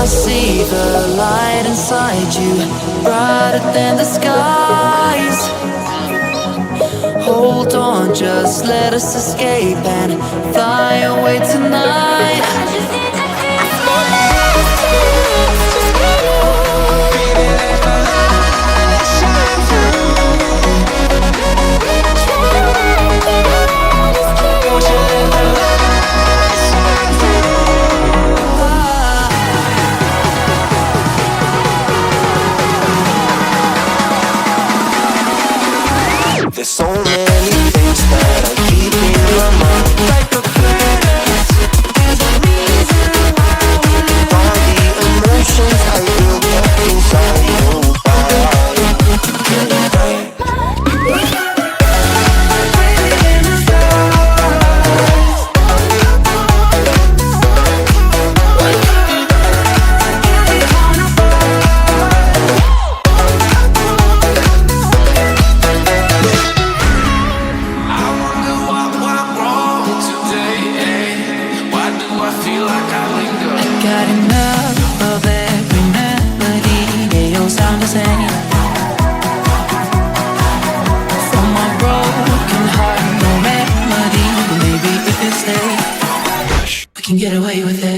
see the light inside you, brighter than the skies. Hold on, just let us escape and fly away tonight. There's so many things that I keep in my mind, like a curtain. There's a reason why we live. All the emotions I built up inside you. Got enough of every melody, they all sound the same. From my broken heart, no remedy. Maybe if you stay, we can get away with it.